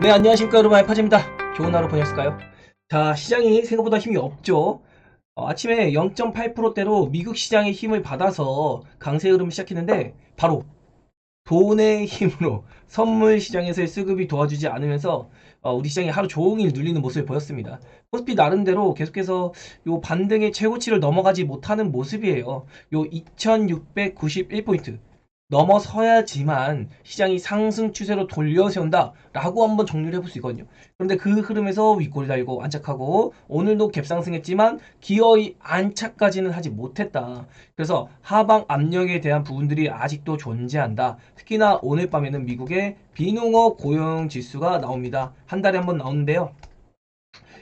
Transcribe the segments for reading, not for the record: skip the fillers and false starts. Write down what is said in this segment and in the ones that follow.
네, 안녕하십니까 여러분, 알파즈입니다. 좋은 하루 보내셨을까요? 자, 시장이 생각보다 힘이 없죠. 아침에 0.8%대로 미국 시장의 힘을 받아서 강세 흐름을 시작했는데 바로 돈의 힘으로 선물 시장에서의 수급이 도와주지 않으면서 우리 시장이 하루 종일 눌리는 모습을 보였습니다. 코스피 나름대로 계속해서 요 반등의 최고치를 넘어가지 못하는 모습이에요. 요 2691포인트 넘어서야지만 시장이 상승 추세로 돌려세운다 라고 한번 정리를 해볼 수 있거든요. 그런데 그 흐름에서 윗골이 달고 안착하고 오늘도 갭상승했지만 기어이 안착까지는 하지 못했다. 그래서 하방 압력에 대한 부분들이 아직도 존재한다. 특히나 오늘 밤에는 미국의 비농업 고용 지수가 나옵니다. 한 달에 한 번 나오는데요.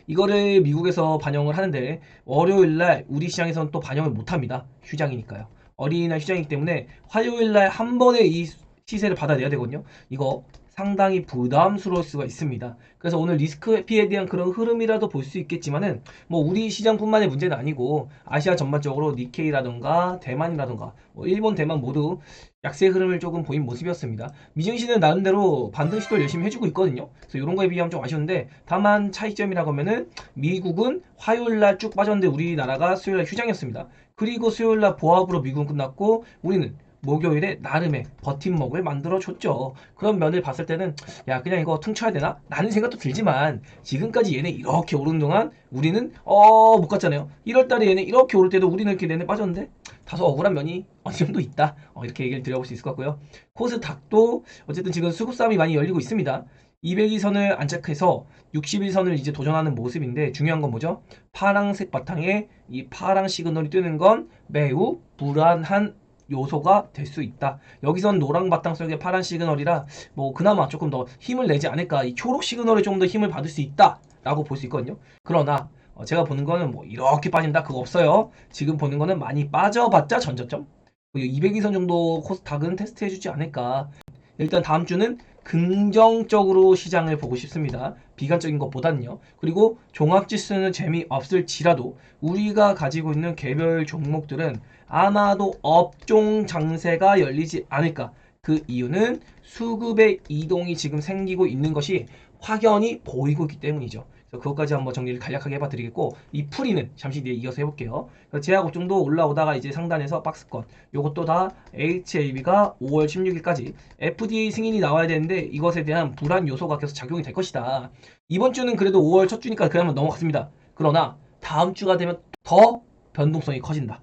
이거를 미국에서 반영을 하는데 월요일날 우리 시장에서는 또 반영을 못합니다. 휴장이니까요. 어린이날 휴장이기 때문에 화요일날 한 번에 이 시세를 받아내야 되거든요. 이거 상당히 부담스러울 수가 있습니다. 그래서 오늘 리스크 회피에 대한 그런 흐름이라도 볼 수 있겠지만은 뭐 우리 시장뿐만의 문제는 아니고 아시아 전반적으로 니케이라던가 대만이라던가 뭐 일본, 대만 모두 약세 흐름을 조금 보인 모습이었습니다. 미증시는 나름대로 반등 시도를 열심히 해주고 있거든요. 그래서 이런 거에 비하면 좀 아쉬운데 다만 차이점이라고 하면은 미국은 화요일날 쭉 빠졌는데 우리나라가 수요일날 휴장이었습니다. 그리고 수요일날 보합으로 미국은 끝났고 우리는 목요일에 나름의 버팀목을 만들어줬죠. 그런 면을 봤을 때는 야 그냥 이거 퉁쳐야 되나? 라는 생각도 들지만 지금까지 얘네 이렇게 오른 동안 우리는 못 갔잖아요. 1월달에 얘네 이렇게 오를 때도 우리는 이렇게 내내 빠졌는데 다소 억울한 면이 어느 정도 있다. 이렇게 얘기를 드려볼 수 있을 것 같고요. 코스닥도 어쨌든 지금 수급 싸움이 많이 열리고 있습니다. 202선을 안착해서 61선을 이제 도전하는 모습인데 중요한 건 뭐죠? 파랑색 바탕에 이 파랑 시그널이 뜨는 건 매우 불안한 요소가 될 수 있다. 여기선 노랑 바탕 속에 파란 시그널이라 뭐 그나마 조금 더 힘을 내지 않을까. 이 초록 시그널에 좀 더 힘을 받을 수 있다 라고 볼 수 있거든요. 그러나 제가 보는 거는 뭐 이렇게 빠진다 그거 없어요. 지금 보는 거는 많이 빠져봤자 전저점. 그리고 202선 정도 코스닥은 테스트 해주지 않을까. 일단 다음 주는 긍정적으로 시장을 보고 싶습니다. 비관적인 것보다는요. 그리고 종합지수는 재미없을지라도 우리가 가지고 있는 개별 종목들은 아마도 업종 장세가 열리지 않을까. 그 이유는 수급의 이동이 지금 생기고 있는 것이 확연히 보이고 있기 때문이죠. 그래서 그것까지 한번 정리를 간략하게 해봐 드리겠고 이 풀이는 잠시 뒤에 이어서 해볼게요. 제약 업종도 올라오다가 이제 상단에서 박스권 요것도 다 HAB가 5월 16일까지 FDA 승인이 나와야 되는데 이것에 대한 불안 요소가 계속 작용이 될 것이다. 이번 주는 그래도 5월 첫 주니까 그나마 넘어갔습니다. 그러나 다음 주가 되면 더 변동성이 커진다.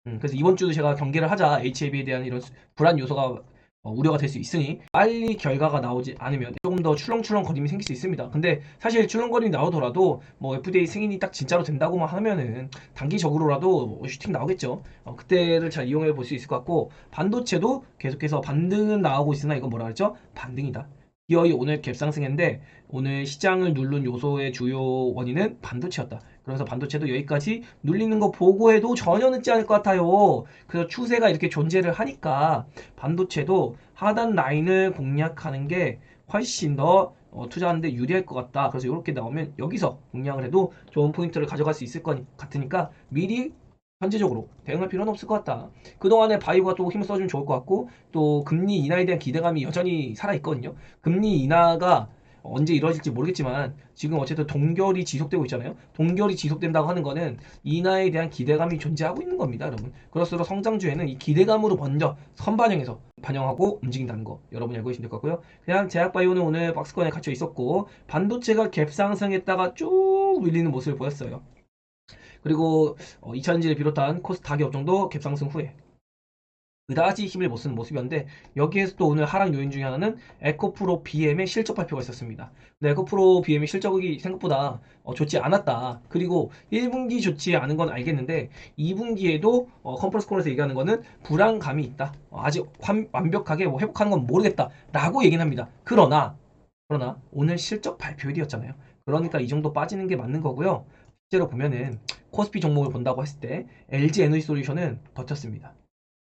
그래서 이번 주도 제가 경계를 하자 HAB에 대한 이런 불안 요소가 우려가 될 수 있으니 빨리 결과가 나오지 않으면 조금 더 출렁출렁거림이 생길 수 있습니다. 근데 사실 출렁거림이 나오더라도 뭐 FDA 승인이 딱 진짜로 된다고만 하면은 단기적으로라도 슈팅 나오겠죠. 그때를 잘 이용해 볼 수 있을 것 같고 반도체도 계속해서 반등은 나오고 있으나 이건 뭐라 그랬죠? 반등이다. 기어이 오늘 갭상승했는데 오늘 시장을 누른 요소의 주요 원인은 반도체였다. 그래서 반도체도 여기까지 눌리는 거 보고해도 전혀 늦지 않을 것 같아요. 그래서 추세가 이렇게 존재를 하니까 반도체도 하단 라인을 공략하는 게 훨씬 더 투자하는데 유리할 것 같다. 그래서 이렇게 나오면 여기서 공략을 해도 좋은 포인트를 가져갈 수 있을 것 같으니까 미리 현재적으로 대응할 필요는 없을 것 같다. 그동안에 바이오가 또 힘을 써주면 좋을 것 같고 또 금리 인하에 대한 기대감이 여전히 살아있거든요. 금리 인하가 언제 이루어질지 모르겠지만 지금 어쨌든 동결이 지속되고 있잖아요. 동결이 지속된다고 하는 거는 인하에 대한 기대감이 존재하고 있는 겁니다, 여러분. 그럴수록 성장주에는 이 기대감으로 먼저 선반영해서 반영하고 움직인다는 거 여러분이 알고 계시면 될 것 같고요. 그냥 제약바이오는 오늘 박스권에 갇혀 있었고 반도체가 갭상승했다가 쭉 밀리는 모습을 보였어요. 그리고 2차전지를 비롯한 코스닥의 업종도 갭상승 후에 그다지 힘을 못 쓰는 모습이었는데 여기에서 또 오늘 하락 요인 중에 하나는 에코프로 BM의 실적 발표가 있었습니다. 근데 에코프로 BM의 실적이 생각보다 좋지 않았다. 그리고 1분기 좋지 않은 건 알겠는데 2분기에도 컨퍼런스 콜에서 얘기하는 거는 불안감이 있다. 아직 완벽하게 뭐 회복하는 건 모르겠다. 라고 얘기는 합니다. 그러나 오늘 실적 발표일이었잖아요. 그러니까 이 정도 빠지는 게 맞는 거고요. 실제로 보면은 코스피 종목을 본다고 했을 때 LG 에너지 솔루션은 버텼습니다.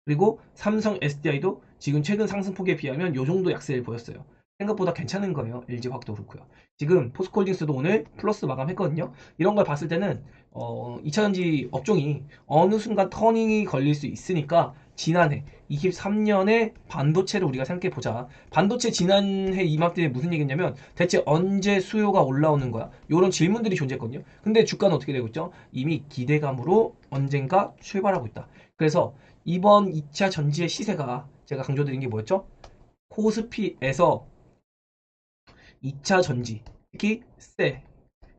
그리고 삼성 SDI도 지금 최근 상승폭에 비하면 요 정도 약세를 보였어요. 생각보다 괜찮은 거예요. LG화학도 그렇고요. 지금 포스코홀딩스도 오늘 플러스 마감했거든요. 이런 걸 봤을 때는 2차전지 업종이 어느 순간 터닝이 걸릴 수 있으니까 지난해 23년에 반도체를 우리가 생각해 보자. 반도체 지난해 이맘때에 무슨 얘기했냐면 대체 언제 수요가 올라오는 거야? 이런 질문들이 존재했거든요. 근데 주가는 어떻게 되고 있죠? 이미 기대감으로 언젠가 출발하고 있다. 그래서 이번 2차 전지의 시세가 제가 강조드린 게 뭐였죠? 코스피에서 2차 전지, 특히 셀,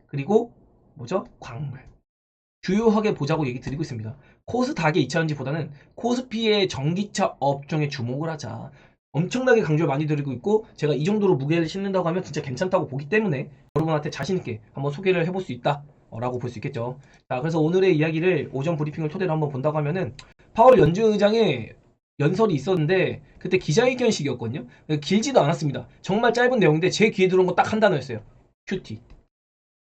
그리고 뭐죠? 광물. 주요하게 보자고 얘기 드리고 있습니다. 코스닥의 2차 전지보다는 코스피의 전기차 업종에 주목을 하자. 엄청나게 강조를 많이 드리고 있고 제가 이 정도로 무게를 싣는다고 하면 진짜 괜찮다고 보기 때문에 여러분한테 자신있게 한번 소개를 해볼 수 있다 라고 볼 수 있겠죠. 자, 그래서 오늘의 이야기를 오전 브리핑을 토대로 한번 본다고 하면은 파월 연준 의장의 연설이 있었는데 그때 기자회견식이었거든요. 길지도 않았습니다. 정말 짧은 내용인데 제 귀에 들어온 거 딱 한 단어였어요. QT.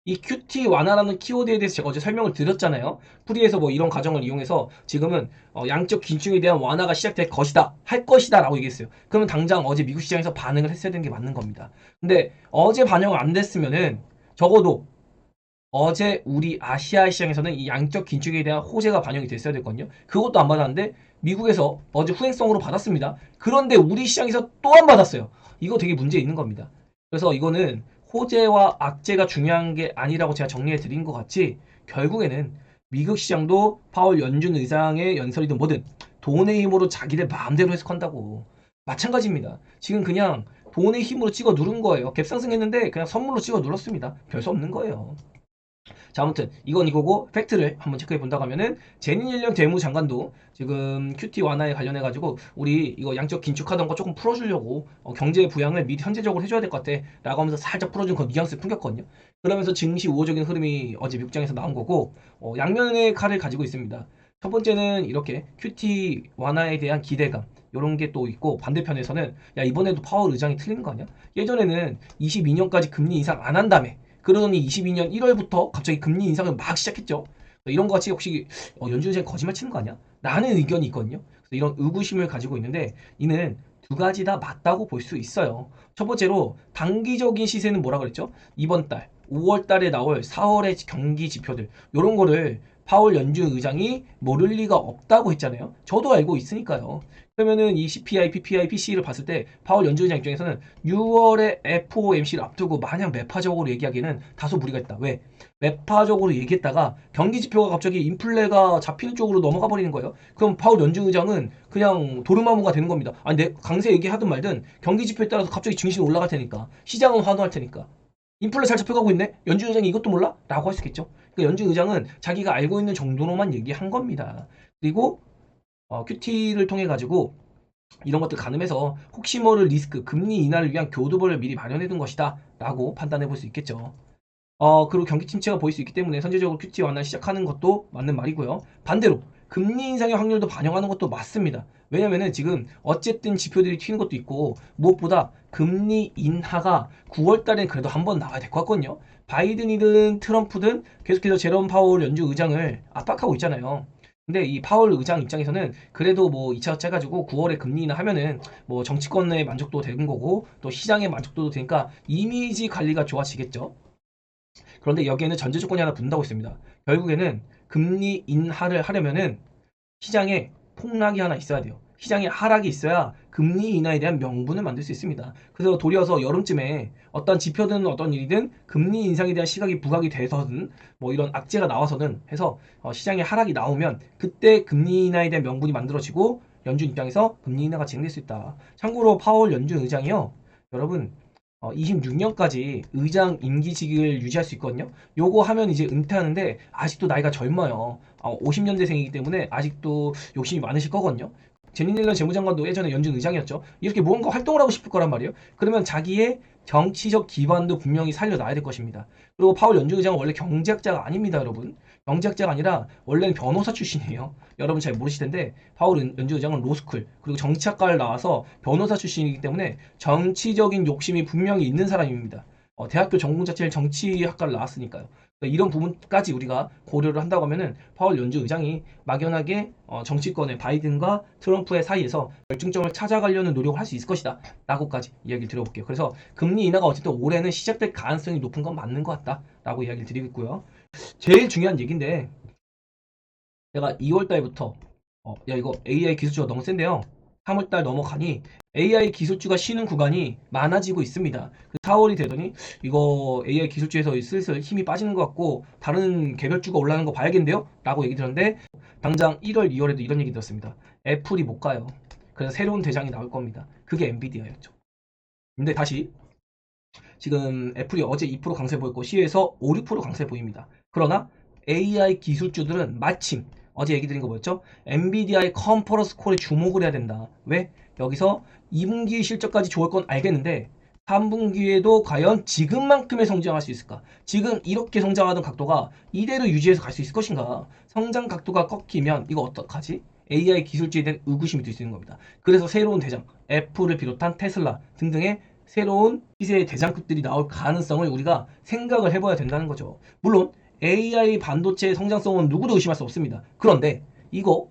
이 QT 완화라는 키워드에 대해서 제가 어제 설명을 드렸잖아요. 프리에서 뭐 이런 과정을 이용해서 지금은 양적 긴축에 대한 완화가 시작될 것이다, 할 것이다 라고 얘기했어요. 그러면 당장 어제 미국 시장에서 반응을 했어야 되는 게 맞는 겁니다. 근데 어제 반영을 안 됐으면은 적어도 어제 우리 아시아 시장에서는 이 양적 긴축에 대한 호재가 반영이 됐어야 됐거든요. 그것도 안 받았는데 미국에서 어제 후행성으로 받았습니다. 그런데 우리 시장에서 또 안 받았어요. 이거 되게 문제 있는 겁니다. 그래서 이거는 호재와 악재가 중요한 게 아니라고 제가 정리해 드린 것 같이 결국에는 미국 시장도 파월 연준 의장의 연설이든 뭐든 돈의 힘으로 자기들 마음대로 해석한다고. 마찬가지입니다. 지금 그냥 돈의 힘으로 찍어 누른 거예요. 갭상승했는데 그냥 선물로 찍어 눌렀습니다. 별 수 없는 거예요. 자, 아무튼 이건 이거고 팩트를 한번 체크해 본다고 하면은 제니 옐런 재무장관도 지금 QT 완화에 관련해 가지고 우리 이거 양적 긴축하던 거 조금 풀어주려고 경제 부양을 미리 현재적으로 해줘야 될 것 같아 라고 하면서 살짝 풀어준 그 뉘앙스를 풍겼거든요. 그러면서 증시 우호적인 흐름이 어제 미국장에서 나온 거고 양면의 칼을 가지고 있습니다. 첫 번째는 이렇게 QT 완화에 대한 기대감 이런 게 또 있고 반대편에서는 야 이번에도 파월 의장이 틀린 거 아니야? 예전에는 22년까지 금리 인상 안 한다며 그러더니 22년 1월부터 갑자기 금리 인상을 막 시작했죠. 이런 거 같이 혹시 연준 의장이 거짓말 치는 거 아니야? 라는 의견이 있거든요. 그래서 이런 의구심을 가지고 있는데 이는 두 가지 다 맞다고 볼 수 있어요. 첫 번째로 단기적인 시세는 뭐라 그랬죠? 이번 달 5월 달에 나올 4월의 경기 지표들 이런 거를 파월 연준 의장이 모를 리가 없다고 했잖아요. 저도 알고 있으니까요. 그러면은 이 CPI, PPI, PC를 봤을 때 파월 연준 의장 입장에서는 6월에 FOMC를 앞두고 마냥 매파적으로 얘기하기는 다소 무리가 있다. 왜? 매파적으로 얘기했다가 경기 지표가 갑자기 인플레가 잡히는 쪽으로 넘어가 버리는 거예요. 그럼 파월 연준 의장은 그냥 도르마무가 되는 겁니다. 아니 내 강세 얘기하든 말든 경기 지표에 따라서 갑자기 증시는 올라갈 테니까 시장은 환호할 테니까 인플레 잘 잡혀가고 있네? 연준 의장이 이것도 몰라? 라고 할 수 있겠죠. 그러니까 연준 의장은 자기가 알고 있는 정도로만 얘기한 겁니다. 그리고 QT를 통해 가지고 이런 것들 가늠해서 혹시 모를 리스크, 금리 인하를 위한 교두보를 미리 마련해 둔 것이다 라고 판단해 볼 수 있겠죠. 그리고 경기 침체가 보일 수 있기 때문에 선제적으로 QT 완화를 시작하는 것도 맞는 말이고요. 반대로 금리 인상의 확률도 반영하는 것도 맞습니다. 왜냐면은 지금 어쨌든 지표들이 튀는 것도 있고 무엇보다 금리 인하가 9월 달엔 그래도 한번 나와야 될 것 같거든요. 바이든이든 트럼프든 계속해서 제롬 파월 연준 의장을 압박하고 있잖아요. 근데 이 파월 의장 입장에서는 그래도 뭐 2차 짜가지고 9월에 금리 인하 하면은 뭐 정치권의 만족도 되는 거고 또 시장의 만족도도 되니까 이미지 관리가 좋아지겠죠. 그런데 여기에는 전제 조건이 하나 붙는다고 있습니다. 결국에는 금리 인하를 하려면은 시장에 폭락이 하나 있어야 돼요. 시장에 하락이 있어야 금리 인하에 대한 명분을 만들 수 있습니다. 그래서 도리어서 여름쯤에 어떤 지표든 어떤 일이든 금리 인상에 대한 시각이 부각이 돼서든 뭐 이런 악재가 나와서든 해서 시장에 하락이 나오면 그때 금리 인하에 대한 명분이 만들어지고 연준 입장에서 금리 인하가 진행될 수 있다. 참고로 파월 연준 의장이요. 여러분 26년까지 의장 임기직을 유지할 수 있거든요. 요거 하면 이제 은퇴하는데 아직도 나이가 젊어요. 50년대생이기 때문에 아직도 욕심이 많으실 거거든요. 제니 옐런 재무장관도 예전에 연준 의장이었죠. 이렇게 뭔가 활동을 하고 싶을 거란 말이에요. 그러면 자기의 정치적 기반도 분명히 살려놔야 될 것입니다. 그리고 파월 연준 의장은 원래 경제학자가 아닙니다, 여러분. 경제학자가 아니라 원래는 변호사 출신이에요. 여러분 잘 모르실 텐데 파월 연준 의장은 로스쿨 그리고 정치학과를 나와서 변호사 출신이기 때문에 정치적인 욕심이 분명히 있는 사람입니다. 대학교 전공 자체를 정치학과를 나왔으니까요. 그러니까 이런 부분까지 우리가 고려를 한다고 하면은 파월 연주 의장이 막연하게 정치권의 바이든과 트럼프의 사이에서 결중점을 찾아가려는 노력을 할 수 있을 것이다 라고까지 이야기를 드려볼게요. 그래서 금리 인하가 어쨌든 올해는 시작될 가능성이 높은 건 맞는 것 같다 라고 이야기를 드리고 있고요. 제일 중요한 얘기인데 제가 2월 달부터 야 이거 AI 기술주가 너무 센데요. 3월 달 넘어가니 AI 기술주가 쉬는 구간이 많아지고 있습니다. 4월이 되더니 이거 AI 기술주에서 슬슬 힘이 빠지는 것 같고 다른 개별주가 올라가는 거 봐야겠는데요? 라고 얘기 들었는데 당장 1월, 2월에도 이런 얘기 들었습니다. 애플이 못 가요. 그래서 새로운 대장이 나올 겁니다. 그게 엔비디아였죠. 근데 다시 지금 애플이 어제 2% 강세 보였고 시에서 5, 6% 강세 보입니다. 그러나 AI 기술주들은 마침 어제 얘기 드린 거 뭐였죠? 엔비디아의 컨퍼런스 콜에 주목을 해야 된다. 왜? 여기서 2분기 실적까지 좋을 건 알겠는데 3분기에도 과연 지금만큼의 성장할 수 있을까? 지금 이렇게 성장하던 각도가 이대로 유지해서 갈 수 있을 것인가? 성장 각도가 꺾이면 이거 어떡하지? AI 기술주에 대한 의구심이 들 수 있는 겁니다. 그래서 새로운 대장, 애플을 비롯한 테슬라 등등의 새로운 시세의 대장급들이 나올 가능성을 우리가 생각을 해봐야 된다는 거죠. 물론 AI 반도체의 성장성은 누구도 의심할 수 없습니다. 그런데 이거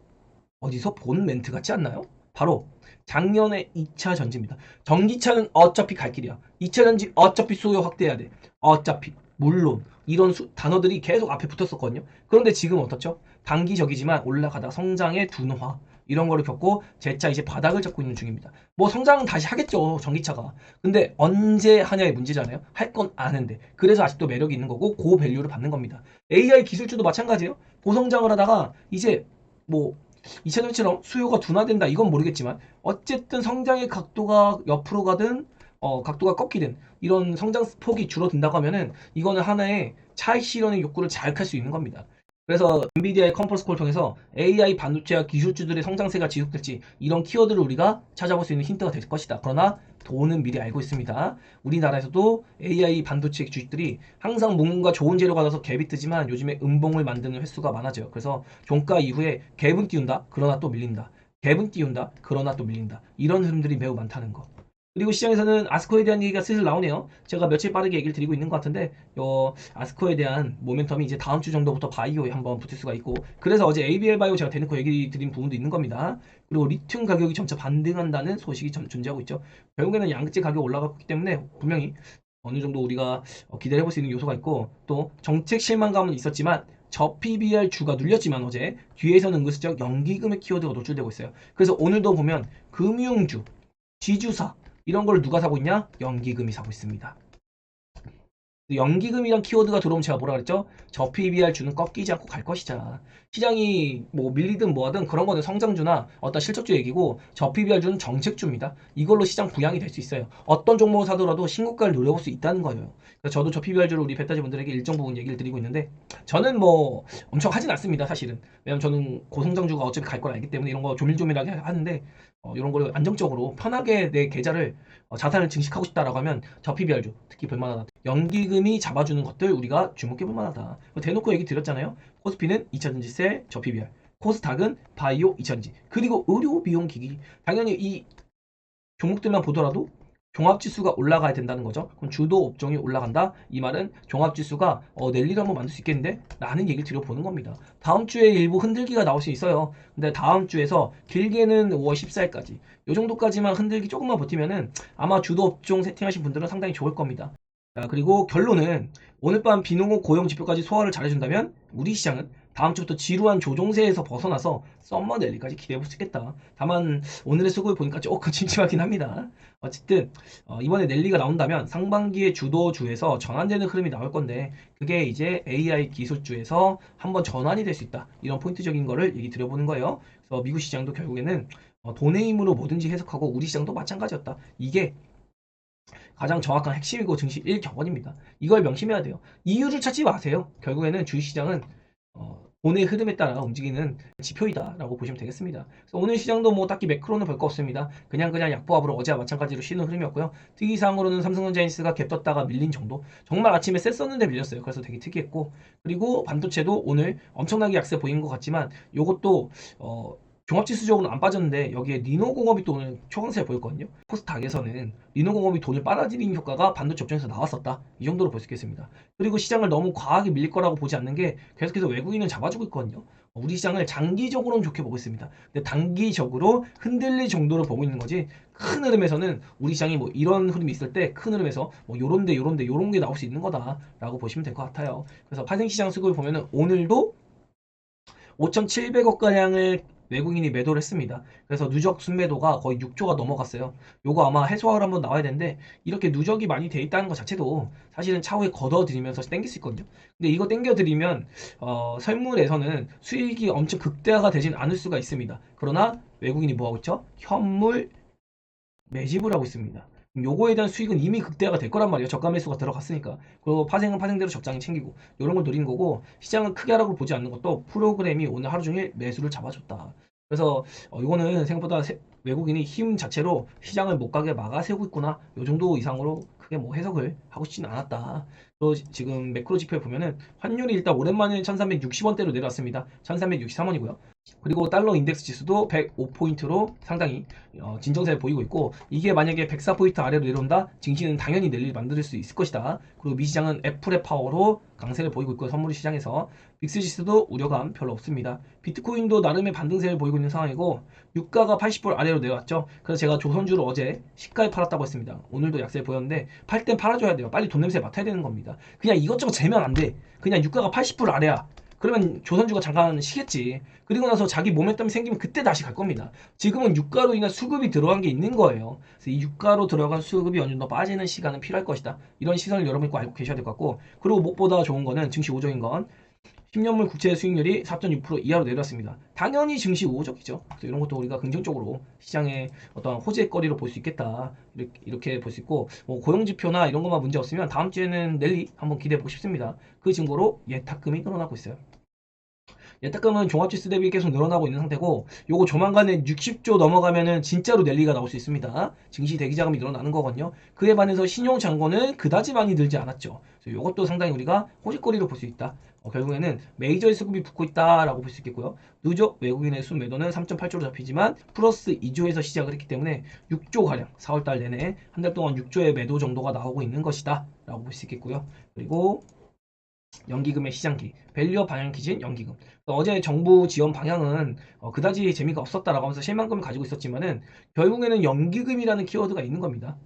어디서 본 멘트 같지 않나요? 바로 작년에 2차 전지입니다. 전기차는 어차피 갈 길이야. 2차 전지 어차피 수요 확대해야 돼. 어차피 물론 이런 단어들이 계속 앞에 붙었었거든요. 그런데 지금 어떻죠? 단기적이지만 올라가다 성장의 둔화 이런 거를 겪고 재차 이제 바닥을 잡고 있는 중입니다. 뭐 성장은 다시 하겠죠, 전기차가. 근데 언제 하냐의 문제잖아요. 할 건 아는데. 그래서 아직도 매력이 있는 거고 고밸류를 받는 겁니다. AI 기술주도 마찬가지예요. 고성장을 하다가 이제 뭐 2000년처럼 수요가 둔화된다 이건 모르겠지만 어쨌든 성장의 각도가 옆으로 가든 각도가 꺾이든 이런 성장 폭이 줄어든다고 하면은 이거는 하나의 차익 실현의 욕구를 자극할 수 있는 겁니다. 그래서 엔비디아의 컨퍼런스 콜을 통해서 AI 반도체와 기술주들의 성장세가 지속될지 이런 키워드를 우리가 찾아볼 수 있는 힌트가 될 것이다. 그러나 돈은 미리 알고 있습니다. 우리나라에서도 AI 반도체 주식들이 항상 뭔가 좋은 재료가 나서 갭이 뜨지만 요즘에 음봉을 만드는 횟수가 많아져요. 그래서 종가 이후에 갭은 띄운다. 그러나 또 밀린다. 갭은 띄운다. 그러나 또 밀린다. 이런 흐름들이 매우 많다는 거. 그리고 시장에서는 아스코에 대한 얘기가 슬슬 나오네요. 제가 며칠 빠르게 얘기를 드리고 있는 것 같은데 아스코에 대한 모멘텀이 이제 다음 주 정도부터 바이오에 한번 붙을 수가 있고 그래서 어제 ABL 바이오 제가 대놓고 얘기 드린 부분도 있는 겁니다. 그리고 리튬 가격이 점차 반등한다는 소식이 존재하고 있죠. 결국에는 양극재 가격 올라갔기 때문에 분명히 어느 정도 우리가 기대를 해볼 수 있는 요소가 있고 또 정책 실망감은 있었지만 저 PBR 주가 눌렸지만 어제 뒤에서는 은근슬쩍 연기금의 키워드가 노출되고 있어요. 그래서 오늘도 보면 금융주, 지주사 이런 걸 누가 사고 있냐? 연기금이 사고 있습니다. 연기금이란 키워드가 들어오면 제가 뭐라 그랬죠? 저 PBR 주는 꺾이지 않고 갈 것이잖아. 시장이 뭐 밀리든 뭐하든 그런 거는 성장주나 어떤 실적주 얘기고 저 PBR 주는 정책주입니다. 이걸로 시장 부양이 될 수 있어요. 어떤 종목을 사더라도 신고가를 노려볼 수 있다는 거예요. 그래서 저도 저 PBR 주를 우리 배타지 분들에게 일정 부분 얘기를 드리고 있는데 저는 뭐 엄청 하진 않습니다. 사실은. 왜냐면 저는 고성장주가 어차피 갈 걸 알기 때문에 이런 거 조밀조밀하게 하는데 이런 거를 안정적으로 편하게 내 계좌를 자산을 증식하고 싶다라고 하면 저 PBR주 특히 볼만하다. 연기금이 잡아주는 것들 우리가 주목해 볼만하다. 대놓고 얘기 드렸잖아요. 코스피는 2차전지세 저 PBR, 코스닥은 바이오 2차전지, 그리고 의료 비용 기기. 당연히 이 종목들만 보더라도 종합지수가 올라가야 된다는 거죠. 그럼 주도 업종이 올라간다? 이 말은 종합지수가 랠리를 한번 만들 수 있겠는데? 라는 얘기를 드려보는 겁니다. 다음 주에 일부 흔들기가 나올 수 있어요. 근데 다음 주에서 길게는 5월 14일까지 이 정도까지만 흔들기 조금만 버티면은 아마 주도 업종 세팅하신 분들은 상당히 좋을 겁니다. 자, 그리고 결론은 오늘 밤 비농업 고용 지표까지 소화를 잘해준다면 우리 시장은 다음 주부터 지루한 조종세에서 벗어나서 썸머 랠리까지 기대해볼 수 있겠다. 다만 오늘의 수급을 보니까 조금 침침하긴 합니다. 어쨌든 이번에 랠리가 나온다면 상반기에 주도주에서 전환되는 흐름이 나올 건데 그게 이제 AI 기술주에서 한번 전환이 될 수 있다. 이런 포인트적인 거를 얘기 드려보는 거예요. 그래서 미국 시장도 결국에는 돈의 힘으로 뭐든지 해석하고 우리 시장도 마찬가지였다. 이게 가장 정확한 핵심이고 증시 1격언입니다. 이걸 명심해야 돼요. 이유를 찾지 마세요. 결국에는 주식시장은 돈의 흐름에 따라 움직이는 지표이다라고 보시면 되겠습니다. 그래서 오늘 시장도 뭐 딱히 매크로는 볼 거 없습니다. 그냥 약보합으로 어제와 마찬가지로 쉬는 흐름이었고요. 특이사항으로는 삼성전자인스가 갭 떴다가 밀린 정도. 정말 아침에 셌었는데 밀렸어요. 그래서 되게 특이했고 그리고 반도체도 오늘 엄청나게 약세 보인 것 같지만 요것도 종합지수적으로는 안 빠졌는데 여기에 리노공업이 또 오늘 초강세를 보였거든요. 코스닥에서는 리노공업이 돈을 빨아들이는 효과가 반도체 업종에서 나왔었다. 이 정도로 볼 수 있겠습니다. 그리고 시장을 너무 과하게 밀릴 거라고 보지 않는 게 계속해서 외국인을 잡아주고 있거든요. 우리 시장을 장기적으로는 좋게 보고 있습니다. 근데 단기적으로 흔들릴 정도로 보고 있는 거지, 큰 흐름에서는 우리 시장이 뭐 이런 흐름이 있을 때 큰 흐름에서 뭐 요런 게 나올 수 있는 거다라고 보시면 될 것 같아요. 그래서 파생시장 수급을 보면은 오늘도 5,700억 가량을 외국인이 매도를 했습니다. 그래서 누적 순매도가 거의 6조가 넘어갔어요. 요거 아마 해소하러 한번 나와야 되는데, 이렇게 누적이 많이 돼 있다는 것 자체도 사실은 차후에 걷어들이면서 땡길 수 있거든요. 근데 이거 땡겨드리면 설물에서는 수익이 엄청 극대화가 되진 않을 수가 있습니다. 그러나 외국인이 뭐하고 있죠? 현물 매집을 하고 있습니다. 요거에 대한 수익은 이미 극대화가 될 거란 말이에요. 저가 매수가 들어갔으니까. 그리고 파생은 파생대로 적당히 챙기고 이런 걸 노리는 거고, 시장은 크게 하라고 보지 않는 것도 프로그램이 오늘 하루 종일 매수를 잡아줬다. 그래서 이거는 생각보다 외국인이 힘 자체로 시장을 못 가게 막아 세우고 있구나. 요 정도 이상으로 크게 뭐 해석을 하고 싶지는 않았다. 또 지금 매크로 지표에 보면은 환율이 일단 오랜만에 1360원대로 내려왔습니다. 1363원이고요. 그리고 달러 인덱스 지수도 105포인트로 상당히 진정세를 보이고 있고, 이게 만약에 104포인트 아래로 내려온다? 증시는 당연히 내일 만들 수 있을 것이다. 그리고 미시장은 애플의 파워로 강세를 보이고 있고, 선물 시장에서 빅스 지수도 우려감 별로 없습니다. 비트코인도 나름의 반등세를 보이고 있는 상황이고, 유가가 80불 아래로 내려왔죠. 그래서 제가 조선주를 어제 시가에 팔았다고 했습니다. 오늘도 약세를 보였는데, 팔 땐 팔아줘야 돼요. 빨리 돈 냄새 맡아야 되는 겁니다. 그냥 이것저것 재면 안 돼. 그냥 유가가 80불 아래야. 그러면 조선주가 잠깐 쉬겠지. 그리고 나서 자기 모멘텀이 생기면 그때 다시 갈 겁니다. 지금은 유가로 인한 수급이 들어간 게 있는 거예요. 그래서 이 유가로 들어간 수급이 어느 정도 빠지는 시간은 필요할 것이다. 이런 시선을 여러분이 꼭 알고 계셔야 될 것 같고, 그리고 무엇보다 좋은 거는 증시 우호적인 건 10년물 국채 수익률이 4.6% 이하로 내렸습니다. 당연히 증시 우호적이죠. 그래서 이런 것도 우리가 긍정적으로 시장의 어떤 호재거리로 볼 수 있겠다. 이렇게 볼 수 있고, 뭐 고용지표나 이런 것만 문제 없으면 다음 주에는 랠리 한번 기대해 보고 싶습니다. 그 증거로 예탁금이 늘어나고 있어요. 예탁금은 종합지수 대비 계속 늘어나고 있는 상태고, 요거 조만간에 60조 넘어가면은 진짜로 랠리가 나올 수 있습니다. 증시 대기자금이 늘어나는 거거든요. 그에 반해서 신용잔고는 그다지 많이 늘지 않았죠. 그래서 요것도 상당히 우리가 호재거리로 볼 수 있다. 결국에는 메이저의 수급이 붙고 있다라고 볼 수 있겠고요. 누적 외국인의 순매도는 3.8조로 잡히지만 플러스 2조에서 시작을 했기 때문에 6조가량 4월달 내내 한 달 동안 6조의 매도 정도가 나오고 있는 것이다 라고 볼 수 있겠고요. 그리고 연기금의 시장기, 밸류업 방향 기준 연기금. 어제 정부 지원 방향은 그다지 재미가 없었다라고 하면서 실망감을 가지고 있었지만은, 결국에는 연기금이라는 키워드가 있는 겁니다.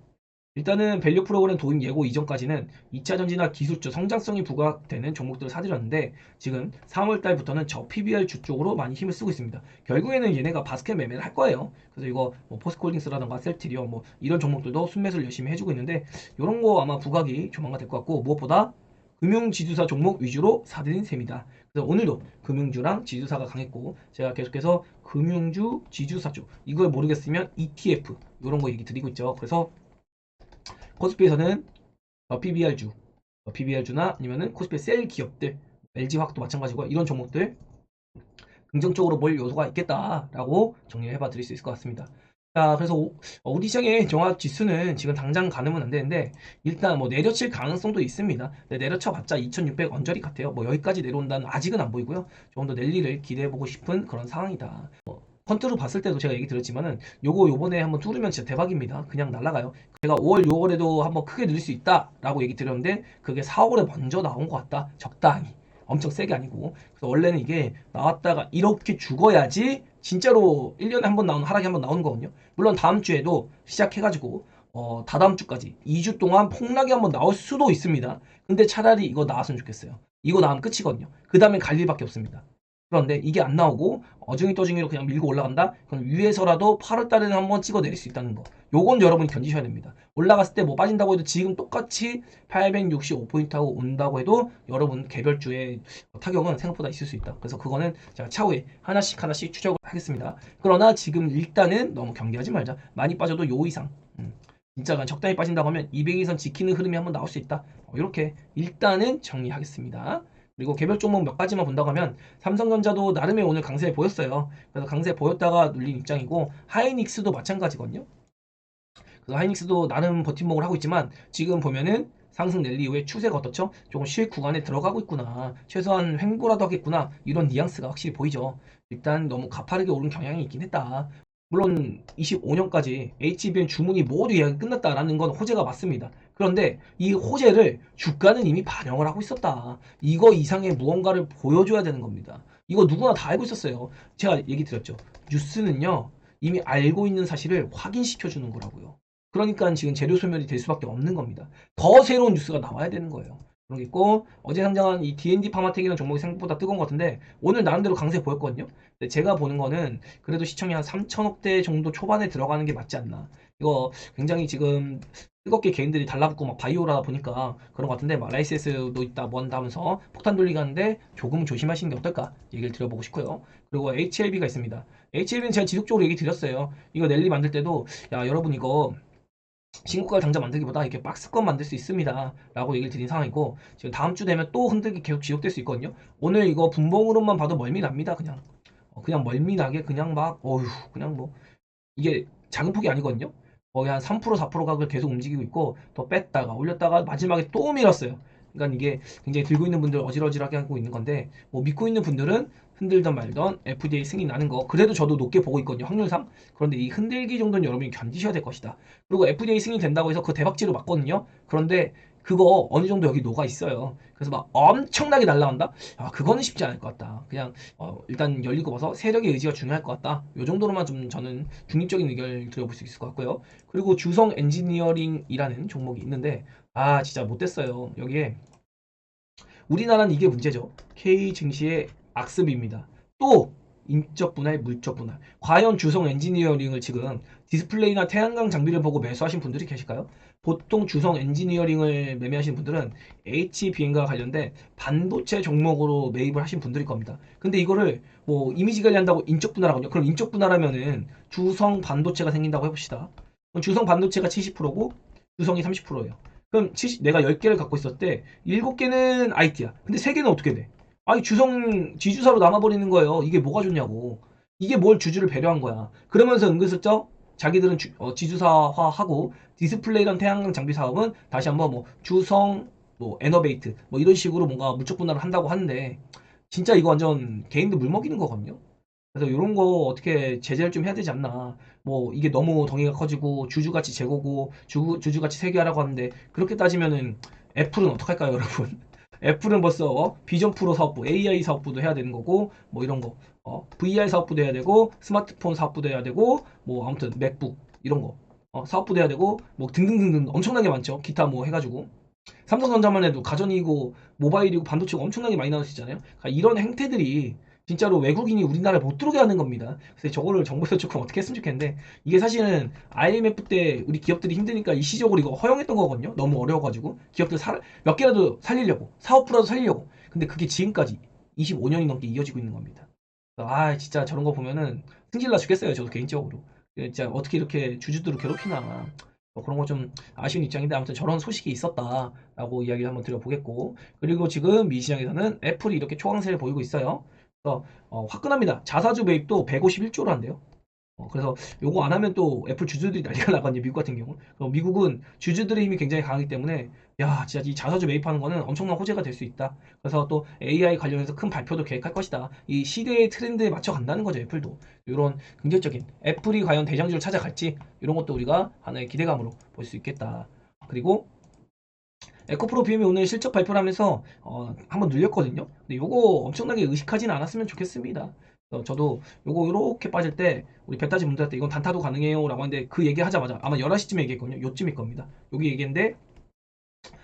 일단은 밸류 프로그램 도입 예고 이전까지는 2차 전지나 기술주 성장성이 부각되는 종목들을 사들였는데, 지금 3월 달부터는 저 PBR 주 쪽으로 많이 힘을 쓰고 있습니다. 결국에는 얘네가 바스켓 매매를 할 거예요. 그래서 이거 뭐 포스코홀딩스라던가 셀트리온 뭐 이런 종목들도 순매수를 열심히 해주고 있는데, 이런 거 아마 부각이 조만간 될 것 같고, 무엇보다 금융지주사 종목 위주로 사들인 셈이다. 그래서 오늘도 금융주랑 지주사가 강했고, 제가 계속해서 금융주, 지주사 쪽 이걸 모르겠으면 ETF 이런 거 얘기 드리고 있죠. 그래서 코스피에서는 PBR주, PBR주나 아니면은 코스피 셀 기업들, LG화학도 마찬가지고 이런 종목들 긍정적으로 볼 요소가 있겠다라고 정리해봐 드릴 수 있을 것 같습니다. 자, 그래서 우리 시장의 종합 지수는 지금 당장 가늠은 안 되는데, 일단 뭐 내려칠 가능성도 있습니다. 내려쳐봤자 2600 언저리 같아요. 뭐 여기까지 내려온다는 아직은 안 보이고요. 조금 더 랠리를 기대해보고 싶은 그런 상황이다. 펀트로 봤을 때도 제가 얘기 드렸지만은 요번에 한번 뚫으면 진짜 대박입니다. 그냥 날아가요. 제가 5월, 6월에도 한번 크게 늘릴 수 있다라고 얘기 드렸는데, 그게 4월에 먼저 나온 것 같다. 적당히. 엄청 세게 아니고. 그래서 원래는 이게 나왔다가 이렇게 죽어야지 진짜로 1년에 한 번 나오는 하락이 한 번 나오는 거거든요. 물론 다음 주에도 시작해가지고 다다음 주까지 2주 동안 폭락이 한 번 나올 수도 있습니다. 근데 차라리 이거 나왔으면 좋겠어요. 이거 나오면 끝이거든요. 그 다음에 갈 일밖에 없습니다. 그런데 이게 안 나오고 어중이 떠중이로 그냥 밀고 올라간다? 그럼 위에서라도 8월 달에는 한번 찍어 내릴 수 있다는 거. 요건 여러분이 견디셔야 됩니다. 올라갔을 때 뭐 빠진다고 해도 지금 똑같이 865포인트하고 온다고 해도 여러분 개별주의 타격은 생각보다 있을 수 있다. 그래서 그거는 제가 차후에 하나씩 추적을 하겠습니다. 그러나 지금 일단은 너무 경계하지 말자. 많이 빠져도 요 이상. 진짜 적당히 빠진다고 하면 200일선 지키는 흐름이 한번 나올 수 있다. 이렇게 일단은 정리하겠습니다. 그리고 개별 종목 몇 가지만 본다고 하면 삼성전자도 나름의 오늘 강세 보였어요. 그래서 강세 보였다가 눌린 입장이고, 하이닉스도 마찬가지거든요. 그래서 하이닉스도 나름 버팀목을 하고 있지만 지금 보면은 상승 랠리 이후에 추세가 어떻죠? 조금 실 구간에 들어가고 있구나. 최소한 횡보라도 하겠구나. 이런 뉘앙스가 확실히 보이죠. 일단 너무 가파르게 오른 경향이 있긴 했다. 물론 25년까지 HBM 주문이 모두 예약이 끝났다라는 건 호재가 맞습니다. 그런데 이 호재를 주가는 이미 반영을 하고 있었다. 이거 이상의 무언가를 보여줘야 되는 겁니다. 이거 누구나 다 알고 있었어요. 제가 얘기 드렸죠. 뉴스는요, 이미 알고 있는 사실을 확인시켜 주는 거라고요. 그러니까 지금 재료 소멸이 될 수밖에 없는 겁니다. 더 새로운 뉴스가 나와야 되는 거예요. 그런 게 있고, 어제 상장한 이 D&D 파마텍이라는 종목이 생각보다 뜨거운 것 같은데, 오늘 나름대로 강세 보였거든요. 근데 제가 보는 거는 그래도 시청이 한 3천억대 정도 초반에 들어가는 게 맞지 않나. 이거 굉장히 지금 뜨겁게 개인들이 달라붙고 막 바이오라 보니까 그런 것 같은데, 막 라이센스도 있다 뭐 한다면서 폭탄 돌리기 하는데 조금 조심하시는 게 어떨까 얘기를 드려보고 싶고요. 그리고 HLB가 있습니다. HLB는 제가 지속적으로 얘기 드렸어요. 이거 랠리 만들 때도 야 여러분 이거 신고가를 당장 만들기보다 이렇게 박스권 만들 수 있습니다 라고 얘기를 드린 상황이고, 지금 다음 주 되면 또 흔들기 계속 지속될 수 있거든요. 오늘 이거 분봉으로만 봐도 멀미 납니다. 그냥 그냥 멀미 나게 그냥 막 어휴 그냥 뭐 이게 작은 폭이 아니거든요. 거의 한 3% 4% 각을 계속 움직이고 있고, 더 뺐다가 올렸다가 마지막에 또 밀었어요. 그러니까 이게 굉장히 들고 있는 분들 어지러지하게 하고 있는 건데, 뭐 믿고 있는 분들은 흔들던 말던 FDA 승인 나는 거 그래도 저도 높게 보고 있거든요, 확률상. 그런데 이 흔들기 정도는 여러분이 견디셔야 될 것이다. 그리고 FDA 승인 된다고 해서 그 대박지로 맞거든요. 그런데 그거 어느 정도 여기 녹아 있어요. 그래서 막 엄청나게 날라간다? 아, 그거는 쉽지 않을 것 같다. 그냥 일단 열리고 봐서 세력의 의지가 중요할 것 같다. 요 정도로만 좀 저는 중립적인 의견을 드려볼 수 있을 것 같고요. 그리고 주성 엔지니어링이라는 종목이 있는데, 아 진짜 못됐어요. 여기에 우리나라는 이게 문제죠. K 증시의 악습입니다. 또 인적 분할, 물적 분할. 과연 주성 엔지니어링을 지금 디스플레이나 태양광 장비를 보고 매수하신 분들이 계실까요? 보통 주성 엔지니어링을 매매하시는 분들은 HBM과 관련된 반도체 종목으로 매입을 하신 분들일 겁니다. 근데 이거를 뭐 이미지 관리한다고 인적 분할하거든요. 그럼 인적 분할하면은 주성 반도체가 생긴다고 해봅시다. 그럼 주성 반도체가 70%고 주성이 30%예요. 그럼 내가 10개를 갖고 있었대. 7개는 IT야. 근데 3개는 어떻게 돼? 아니, 지주사로 남아버리는 거예요. 이게 뭐가 좋냐고. 이게 뭘 주주를 배려한 거야. 그러면서 은근슬쩍 자기들은 지주사화하고 디스플레이랑 태양광 장비 사업은 다시 한번 뭐 주성, 뭐 에너베이트, 뭐 이런 식으로 뭔가 물적 분할을 한다고 하는데, 진짜 이거 완전 개인들 물먹이는 거거든요. 그래서 이런 거 어떻게 제재를 좀 해야 되지 않나. 뭐 이게 너무 덩이가 커지고 주주가치 제고고 주주가치 세개하라고 하는데, 그렇게 따지면은 애플은 어떡할까요, 여러분? 애플은 벌써 비전 프로 사업부, AI 사업부도 해야 되는 거고, 뭐 이런 거, VR 사업부도 해야 되고, 스마트폰 사업부도 해야 되고, 뭐 아무튼 맥북 이런 거, 사업부도 해야 되고, 뭐 등등등등 엄청나게 많죠. 기타 뭐 해가지고. 삼성전자만 해도 가전이고 모바일이고 반도체가 엄청나게 많이 나올 수 있잖아요. 그러니까 이런 행태들이 진짜로 외국인이 우리나라에 못 들어오게 하는 겁니다. 그래서 저거를 정부에서 조금 어떻게 했으면 좋겠는데, 이게 사실은 IMF 때 우리 기업들이 힘드니까 일시적으로 이거 허용했던 거거든요. 너무 어려워가지고 기업들 몇 개라도 살리려고, 사업부라도 살리려고. 근데 그게 지금까지 25년이 넘게 이어지고 있는 겁니다. 아 진짜 저런 거 보면은 승질나 죽겠어요. 저도 개인적으로. 진짜 어떻게 이렇게 주주들을 괴롭히나. 그런 거 좀 아쉬운 입장인데, 아무튼 저런 소식이 있었다라고 이야기를 한번 드려보겠고, 그리고 지금 미시장에서는 애플이 이렇게 초강세를 보이고 있어요. 그래서 화끈합니다. 자사주 매입도 151조로 한대요. 그래서 요거 안 하면 또 애플 주주들이 난리가 나거든요. 미국 같은 경우. 미국은 주주들의 힘이 굉장히 강하기 때문에 야 진짜 이 자사주 매입하는 거는 엄청난 호재가 될 수 있다. 그래서 또 AI 관련해서 큰 발표도 계획할 것이다. 이 시대의 트렌드에 맞춰 간다는 거죠. 애플도. 이런 긍정적인 애플이 과연 대장주를 찾아갈지, 이런 것도 우리가 하나의 기대감으로 볼 수 있겠다. 그리고 에코프로 BM이 오늘 실적 발표를 하면서 한번 눌렸거든요. 근데 요거 엄청나게 의식하지는 않았으면 좋겠습니다. 저도 요거 요렇게 빠질 때 우리 배타지 분들한테 이건 단타도 가능해요 라고 하는데, 그 얘기 하자마자 아마 11시쯤에 얘기했거든요. 요쯤일 겁니다. 여기 얘기했는데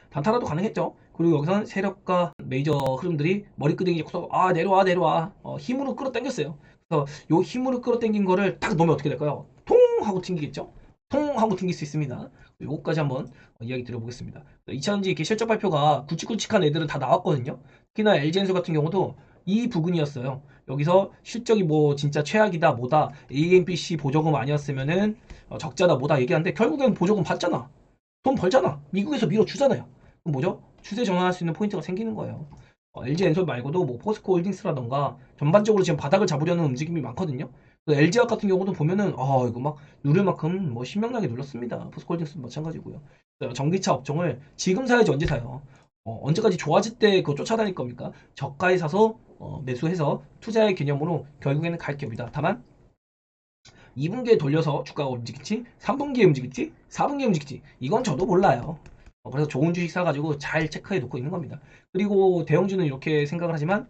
단타라도 가능했죠. 그리고 여기서는 세력과 메이저 흐름들이 머리끄댕이 잡고서 아 내려와 내려와 힘으로 끌어당겼어요. 그래서 요 힘으로 끌어당긴 거를 딱 넣으면 어떻게 될까요? 통 하고 튕기겠죠. 통 하고 튕길 수 있습니다. 요거까지 한번 이야기 드려보겠습니다. 2차전지 이렇게 실적 발표가 굵직굵직한 애들은 다 나왔거든요. 특히나 LG엔솔 같은 경우도 이 부분이었어요. 여기서 실적이 뭐 진짜 최악이다 뭐다, AMPC 보조금 아니었으면은 적자다 뭐다 얘기하는데, 결국엔 보조금 받잖아. 돈 벌잖아. 미국에서 밀어주잖아요. 그럼 뭐죠? 추세 전환할 수 있는 포인트가 생기는 거예요. LG 엔솔 말고도 뭐 포스코 홀딩스라던가 전반적으로 지금 바닥을 잡으려는 움직임이 많거든요. LG화학 같은 경우도 보면은 이거 막 누를 만큼 뭐 신명나게 눌렀습니다. 포스코홀딩스도 마찬가지고요. 전기차 업종을 지금 사야지 언제 사요? 언제까지 좋아질 때 그거 쫓아다닐 겁니까? 저가에 사서 매수해서 투자의 개념으로 결국에는 갈 겁니다. 다만 2분기에 돌려서 주가가 움직일지, 3분기에 움직일지, 4분기에 움직일지 이건 저도 몰라요. 그래서 좋은 주식 사가지고 잘 체크해 놓고 있는 겁니다. 그리고 대형주는 이렇게 생각을 하지만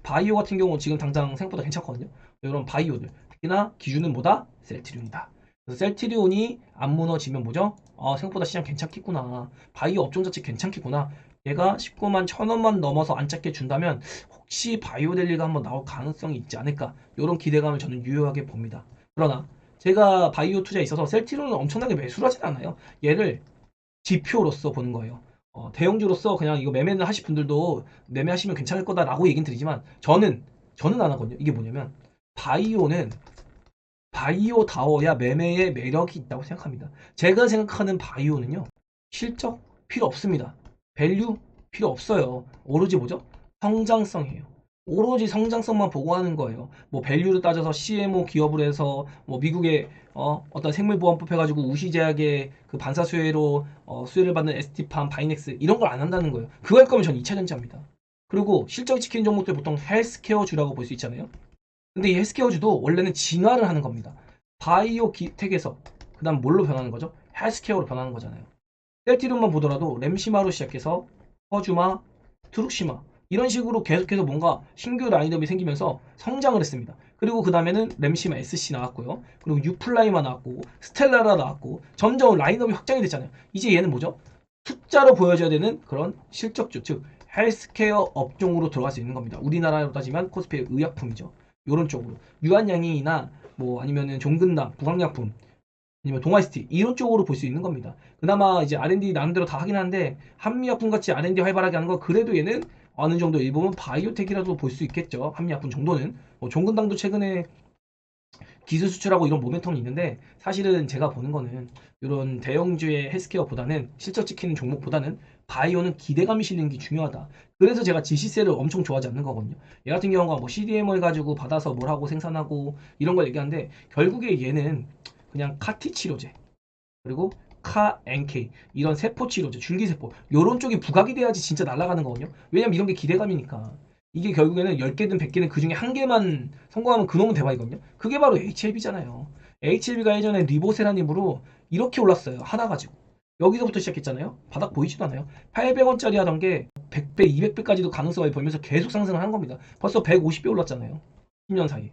바이오 같은 경우 지금 당장 생각보다 괜찮거든요. 이런 바이오들 특히나 기준은 뭐다? 셀트리온이다. 그래서 셀트리온이 안 무너지면 뭐죠? 생각보다 시장 괜찮겠구나. 바이오 업종 자체 괜찮겠구나. 얘가 19만 1,000원만 넘어서 안 잡게 준다면 혹시 바이오델리가 한번 나올 가능성이 있지 않을까? 이런 기대감을 저는 유효하게 봅니다. 그러나 제가 바이오 투자에 있어서 셀트리온은 엄청나게 매수를 하진 않아요. 얘를 지표로서 보는 거예요. 대형주로서 그냥 이거 매매는 하실 분들도 매매하시면 괜찮을 거다라고 얘기는 드리지만 저는 안 하거든요. 이게 뭐냐면 바이오는 바이오다워야 매매의 매력이 있다고 생각합니다. 제가 생각하는 바이오는요. 실적 필요 없습니다. 밸류 필요 없어요. 오로지 뭐죠? 성장성이에요. 오로지 성장성만 보고하는 거예요. 뭐 밸류를 따져서 CMO 기업을 해서 뭐 미국의 어떤 생물보안법 해가지고 우시제약의 그 반사수혜로 수혜를 받는 ST팜, 바이넥스 이런 걸 안 한다는 거예요. 그거 할 거면 전 2차전지합니다. 그리고 실적이 지키는 종목들 보통 헬스케어주라고 볼 수 있잖아요. 근데 이 헬스케어주도 원래는 진화를 하는 겁니다. 바이오 텍에서 그 다음 뭘로 변하는 거죠? 헬스케어로 변하는 거잖아요. 셀티룸만 보더라도 램시마로 시작해서 허주마, 트룩시마 이런 식으로 계속해서 뭔가 신규 라인업이 생기면서 성장을 했습니다. 그리고 그 다음에는 램시마 SC 나왔고요. 그리고 유플라이마 나왔고 스텔라라 나왔고 점점 라인업이 확장이 됐잖아요. 이제 얘는 뭐죠? 숫자로 보여줘야 되는 그런 실적주, 즉 헬스케어 업종으로 들어갈 수 있는 겁니다. 우리나라로 따지면 코스피의 의약품이죠. 이런 쪽으로 유한양이나 뭐 아니면은 종근당, 부강약품 아니면 동아시티 이런 쪽으로 볼 수 있는 겁니다. 그나마 이제 R&D 나름대로 다 하긴 한데 한미약품 같이 R&D 활발하게 하는 거 그래도 얘는 어느 정도 일부분 바이오텍이라도 볼 수 있겠죠. 한미약품 정도는 종근당도 최근에 기술 수출하고 이런 모멘텀이 있는데 사실은 제가 보는 거는 이런 대형주의 헬스케어보다는 실적 지키는 종목보다는 바이오는 기대감이 실리는 게 중요하다. 그래서 제가 지시세를 엄청 좋아하지 않는 거거든요. 얘 같은 경우가 뭐 CDMO 해가지고 받아서 뭘 하고 생산하고 이런 걸 얘기하는데 결국에 얘는 그냥 카티 치료제 그리고 카 NK 이런 세포 치료제 줄기세포 요런 쪽이 부각이 돼야지 진짜 날아가는 거거든요. 왜냐면 이런 게 기대감이니까. 이게 결국에는 10개든 100개든 그 중에 한 개만 성공하면 그놈은 대박이거든요. 그게 바로 HLB잖아요. HLB가 예전에 리보세라님으로 이렇게 올랐어요. 하나 가지고. 여기서부터 시작했잖아요. 바닥 보이지도 않아요. 800원짜리 하던 게 100배, 200배까지도 가능성을 보이면서 계속 상승을 한 겁니다. 벌써 150배 올랐잖아요. 10년 사이에.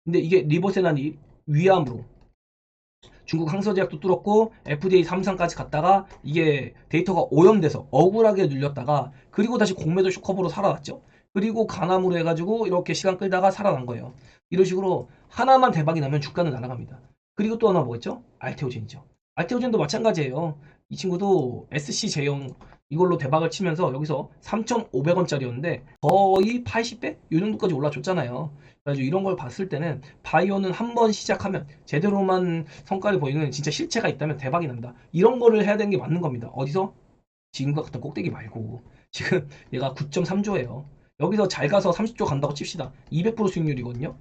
근데 이게 리보세라니 위암으로 중국 항서제약도 뚫었고 FDA 3상까지 갔다가 이게 데이터가 오염돼서 억울하게 눌렸다가 그리고 다시 공매도 쇼커버로 살아났죠. 그리고 가남으로 해가지고 이렇게 시간 끌다가 살아난 거예요. 이런 식으로 하나만 대박이 나면 주가는 날아갑니다. 그리고 또 하나 뭐겠죠? 알테오젠이죠. 알테오젠도 마찬가지예요. 이 친구도 SC 제형 이걸로 대박을 치면서 여기서 3,500원짜리였는데 거의 80배? 이 정도까지 올라줬잖아요. 그래가지고 이런 걸 봤을 때는 바이오는 한번 시작하면 제대로만 성과를 보이는 진짜 실체가 있다면 대박이 납니다. 이런 거를 해야 되는 게 맞는 겁니다. 어디서? 지금과 같은 꼭대기 말고 지금 얘가 9.3조예요. 여기서 잘 가서 30조 간다고 칩시다. 200% 수익률이거든요.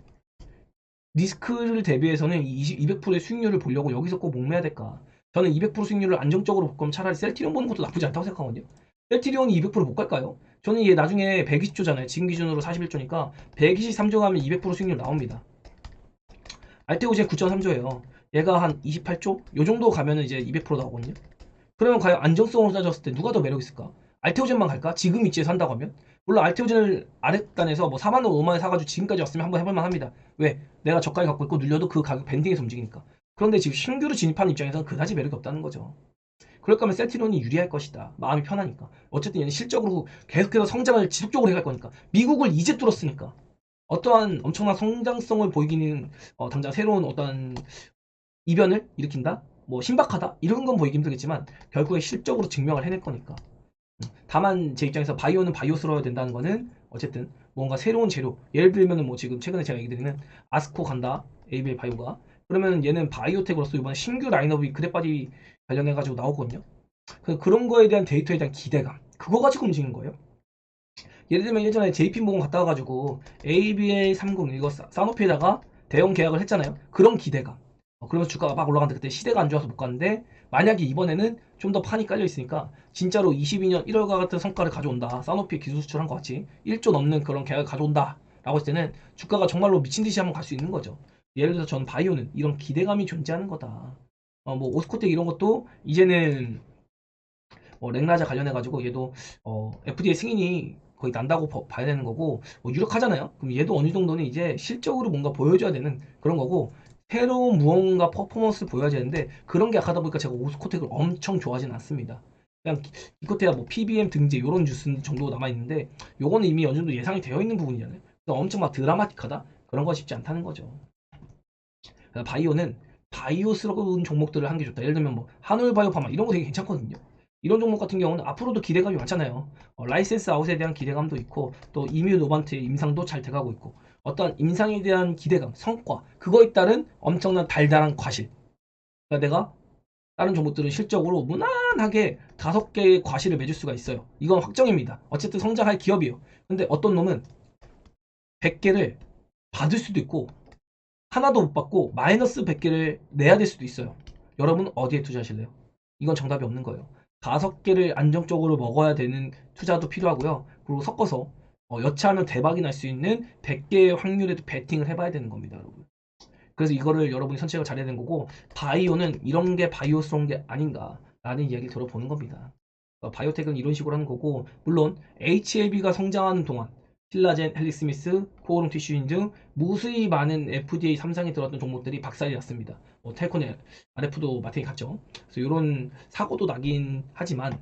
리스크를 대비해서는 200%의 수익률을 보려고 여기서 꼭 목매야 될까? 저는 200% 수익률을 안정적으로 볼 거면 차라리 셀티리온 보는 것도 나쁘지 않다고 생각하거든요. 셀티리온이 200%못 갈까요? 저는 얘 나중에 120조잖아요. 지금 기준으로 41조니까 123조 가면 200% 수익률 나옵니다. 알테오제 9.3조예요. 얘가 한 28조? 요 정도 가면은 이제 200% 나오거든요. 그러면 과연 안정성으로 따졌을 때 누가 더 매력 있을까? 알테오젠만 갈까? 지금 위치에 산다고 하면? 물론 알테오젠을 아랫단에서 뭐 4만 원, 5만 원 사가지고 지금까지 왔으면 한번 해볼만 합니다. 왜? 내가 저가에 갖고 있고 눌려도 그 가격 밴딩에서 움직이니까. 그런데 지금 신규로 진입하는 입장에서는 그다지 매력이 없다는 거죠. 그럴 거면 셀티론이 유리할 것이다. 마음이 편하니까. 어쨌든 얘는 실적으로 계속해서 성장을 지속적으로 해갈 거니까. 미국을 이제 뚫었으니까. 어떠한 엄청난 성장성을 보이기는 당장 새로운 어떤 이변을 일으킨다? 뭐 신박하다? 이런 건 보이기 힘들겠지만 결국에 실적으로 증명을 해낼 거니까. 다만 제 입장에서 바이오는 바이오스러워야 된다는 거는 어쨌든 뭔가 새로운 재료 예를 들면은 뭐 지금 최근에 제가 얘기 드리는 아스코 간다 ABL 바이오가 그러면 얘는 바이오텍으로서 이번에 신규 라인업이 그래빠지 관련해 가지고 나오거든요. 그런 거에 대한 데이터에 대한 기대감 그거 가지고 움직이는 거예요. 예를 들면 예전에 JP모건 갔다 와가지고 ABL 30 이거 사노피에다가 대형 계약을 했잖아요. 그런 기대감. 그러면서 주가가 막 올라갔는데 그때 시대가 안 좋아서 못 갔는데 만약에 이번에는 좀 더 판이 깔려 있으니까 진짜로 22년 1월과 같은 성과를 가져온다. 사노피 기술 수출한 것 같이 1조 넘는 그런 계약을 가져온다. 라고 했을 때는 주가가 정말로 미친 듯이 한번 갈 수 있는 거죠. 예를 들어서 저는 바이오는 이런 기대감이 존재하는 거다. 뭐 오스코텍 이런 것도 이제는 렉나자 관련해가지고 얘도 FDA 승인이 거의 난다고 봐야 되는 거고 유력하잖아요. 그럼 얘도 어느 정도는 이제 실적으로 뭔가 보여줘야 되는 그런 거고 새로운 무언가 퍼포먼스를 보여야 되는데 그런 게 약하다 보니까 제가 오스코텍을 엄청 좋아하진 않습니다. 그냥 기껏해야 뭐 PBM 등재 이런 뉴스 정도 남아 있는데 요거는 이미 어느 정도 예상이 되어 있는 부분이잖아요. 그러니까 엄청 막 드라마틱하다 그런 거 쉽지 않다는 거죠. 바이오는 바이오스러운 종목들을 하는 게 좋다. 예를 들면 뭐 한올바이오파마 이런 거 되게 괜찮거든요. 이런 종목 같은 경우는 앞으로도 기대감이 많잖아요. 라이센스 아웃에 대한 기대감도 있고 또 이뮤 노반트의 임상도 잘 돼가고 있고 어떤 임상에 대한 기대감, 성과 그거에 따른 엄청난 달달한 과실. 그러니까 내가 다른 종목들은 실적으로 무난하게 5개의 과실을 맺을 수가 있어요. 이건 확정입니다. 어쨌든 성장할 기업이에요. 근데 어떤 놈은 100개를 받을 수도 있고 하나도 못 받고 마이너스 100개를 내야 될 수도 있어요. 여러분 어디에 투자하실래요? 이건 정답이 없는 거예요. 5개를 안정적으로 먹어야 되는 투자도 필요하고요. 그리고 섞어서 여차하면 대박이 날 수 있는 100개의 확률에도 베팅을 해봐야 되는 겁니다, 여러분. 그래서 이거를 여러분이 선택을 잘해야 되는 거고 바이오는 이런 게 바이오스러운 게 아닌가라는 이야기를 들어보는 겁니다. 바이오텍은 이런 식으로 하는 거고 물론 HLB가 성장하는 동안 힐라젠, 헬릭스미스, 코오롱 티슈인 등 무수히 많은 FDA 3상에 들어왔던 종목들이 박살이 났습니다. 텔코네 RF도 마탱이 갔죠. 그래서 이런 사고도 나긴 하지만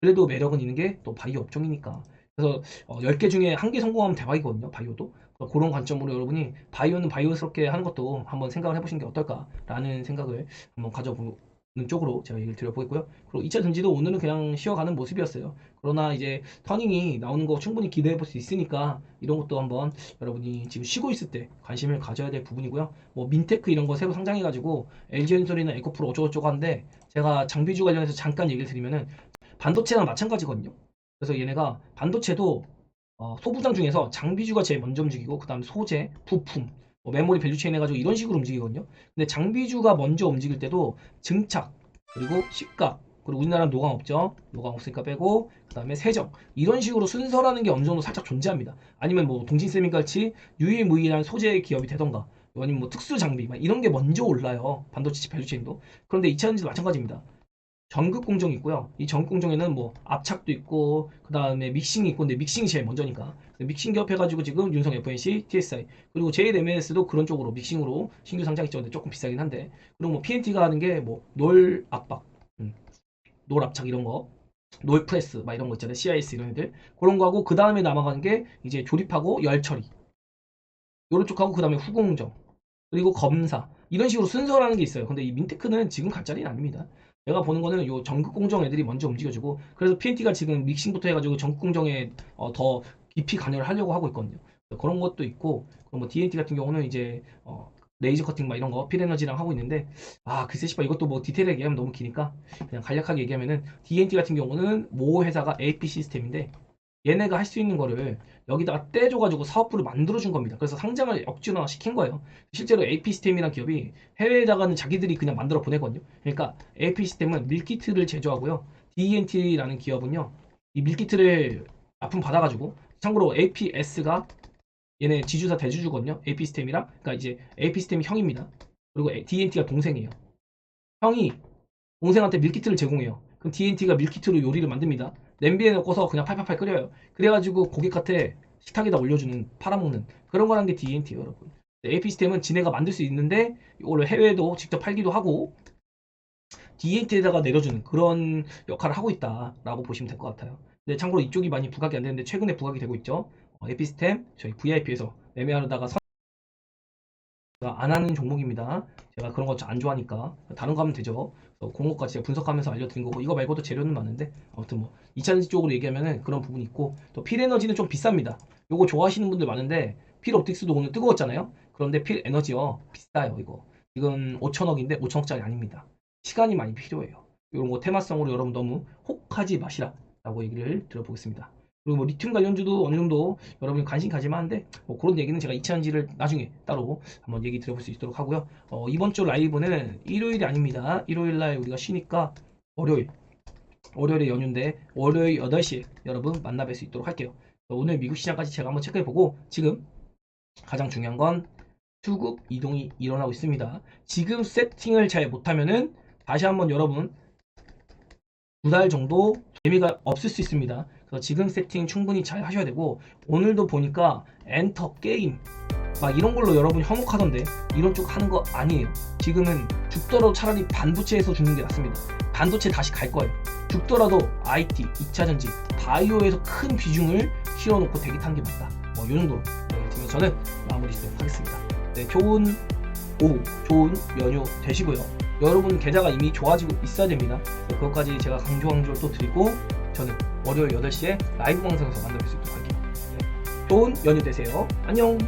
그래도 매력은 있는 게 또 바이오 업종이니까. 그래서 10개 중에 1개 성공하면 대박이거든요. 바이오도. 그런 관점으로 여러분이 바이오는 바이오스럽게 하는 것도 한번 생각을 해보시는 게 어떨까라는 생각을 한번 가져보는 쪽으로 제가 얘기를 드려보겠고요. 그리고 2차 전지도 오늘은 그냥 쉬어가는 모습이었어요. 그러나 이제 터닝이 나오는 거 충분히 기대해 볼 수 있으니까 이런 것도 한번 여러분이 지금 쉬고 있을 때 관심을 가져야 될 부분이고요. 뭐 민테크 이런 거 새로 상장해가지고 LG엔솔이나 에코프로 어쩌고저쩌고 하는데 제가 장비주 관련해서 잠깐 얘기를 드리면은 반도체랑 마찬가지거든요. 그래서 얘네가 반도체도 소부장 중에서 장비주가 제일 먼저 움직이고 그 다음 소재, 부품, 뭐 메모리 밸류체인 해가지고 이런 식으로 움직이거든요. 근데 장비주가 먼저 움직일 때도 증착, 그리고 식각, 그리고 우리나라는 노광 없죠. 노광 없으니까 빼고 그 다음에 세정 이런 식으로 순서라는 게 어느 정도 살짝 존재합니다. 아니면 뭐 동신세미 같이 유일무이한 소재 기업이 되던가 아니면 뭐 특수 장비 이런 게 먼저 올라요. 반도체 밸류체인도. 그런데 2차전지도 마찬가지입니다. 전극 공정이 있고요. 이 전극 공정에는 뭐 압착도 있고 그 다음에 믹싱이 있고 근데 믹싱이 제일 먼저니까 믹싱 기업해가지고 지금 윤성 FNC, TSI 그리고 JMS도 그런 쪽으로 믹싱으로 신규 상장했죠. 근데 조금 비싸긴 한데 그리고 뭐 PNT가 하는 게 뭐 놀 압박, 놀 압착 이런 거, 놀 프레스 막 이런 거 있잖아요. CIS 이런 애들 그런 거 하고 그 다음에 남아가는 게 이제 조립하고 열 처리 요런 쪽하고 그 다음에 후공정 그리고 검사 이런 식으로 순서라는 게 있어요. 근데 이 민테크는 지금 갈 자리는 아닙니다. 내가 보는 거는 요 전극 공정 애들이 먼저 움직여주고 그래서 PNT가 지금 믹싱부터 해가지고 전극 공정에 더 깊이 관여를 하려고 하고 있거든요. 그런 것도 있고 그리고 뭐 DNT 같은 경우는 이제 레이저 커팅 막 이런 거 필에너지랑 하고 있는데 글쎄 씨발 이것도 뭐 디테일하게 얘기하면 너무 기니까 그냥 간략하게 얘기하면은 DNT 같은 경우는 모 회사가 AP 시스템인데 얘네가 할 수 있는 거를 여기다가 떼줘가지고 사업부를 만들어준 겁니다. 그래서 상장을 억지로 시킨 거예요. 실제로 AP 시스템이란 기업이 해외에다가는 자기들이 그냥 만들어 보내거든요. 그러니까 AP 시스템은 밀키트를 제조하고요. DNT라는 기업은요. 이 밀키트를 납품 받아가지고 참고로 APS가 얘네 지주사 대주주거든요. AP 시스템이랑 그러니까 이제 AP 시스템이 형입니다. 그리고 DNT가 동생이에요. 형이 동생한테 밀키트를 제공해요. 그럼 DNT가 밀키트로 요리를 만듭니다. 냄비에 넣고서 그냥 팔팔팔 끓여요. 그래가지고 고객한테 식탁에다 올려주는 팔아먹는 그런 거라는 게 DNT예요, 여러분. AP 시스템은 지네가 만들 수 있는데 이걸 해외에도 직접 팔기도 하고 DNT에다가 내려주는 그런 역할을 하고 있다라고 보시면 될 것 같아요. 근데 참고로 이쪽이 많이 부각이 안 되는데 최근에 부각이 되고 있죠. AP 시스템 저희 VIP에서 매매하려다가 안 하는 종목입니다. 제가 그런 거 안 좋아하니까 다른 거 하면 되죠. 그런 것까지 제가 분석하면서 알려드린 거고 이거 말고도 재료는 많은데 아무튼 뭐 2차전지 쪽으로 얘기하면은 그런 부분이 있고 또 필에너지는 좀 비쌉니다. 요거 좋아하시는 분들 많은데 필옵틱스도 오늘 뜨거웠잖아요. 그런데 필에너지요 비싸요 이거. 지금 5천억인데 5천억짜리 아닙니다. 시간이 많이 필요해요. 이런 거 테마성으로 여러분 너무 혹하지 마시라 라고 얘기를 들어보겠습니다. 그리고 뭐 리튬 관련주도 어느 정도 여러분이 관심 가지면 하는데 뭐 그런 얘기는 제가 2차전지를 나중에 따로 한번 얘기 드려볼 수 있도록 하고요. 이번 주 라이브는 일요일이 아닙니다. 일요일 날 우리가 쉬니까 월요일에 연휴인데 월요일 8시에 여러분 만나 뵐 수 있도록 할게요. 오늘 미국 시장까지 제가 한번 체크해보고 지금 가장 중요한 건 수급 이동이 일어나고 있습니다. 지금 세팅을 잘 못하면은 다시 한번 여러분 2달 정도 재미가 없을 수 있습니다. 그래서 지금 세팅 충분히 잘 하셔야 되고 오늘도 보니까 엔터 게임 막 이런 걸로 여러분이 현혹하던데 이런 쪽 하는 거 아니에요. 지금은 죽더라도 차라리 반도체에서 죽는 게 낫습니다. 반도체 다시 갈 거예요. 죽더라도 IT, 2차전지, 바이오에서 큰 비중을 실어놓고 대기 타는 게 맞다. 이 정도로 지금 저는 마무리 짓도록 하겠습니다. 네, 좋은 오후, 좋은 연휴 되시고요. 여러분 계좌가 이미 좋아지고 있어야 됩니다. 그것까지 제가 강조를 또 드리고 저는 월요일 8시에 라이브 방송에서 만나뵐 수 있도록 할게요. 네, 좋은 연휴 되세요. 안녕.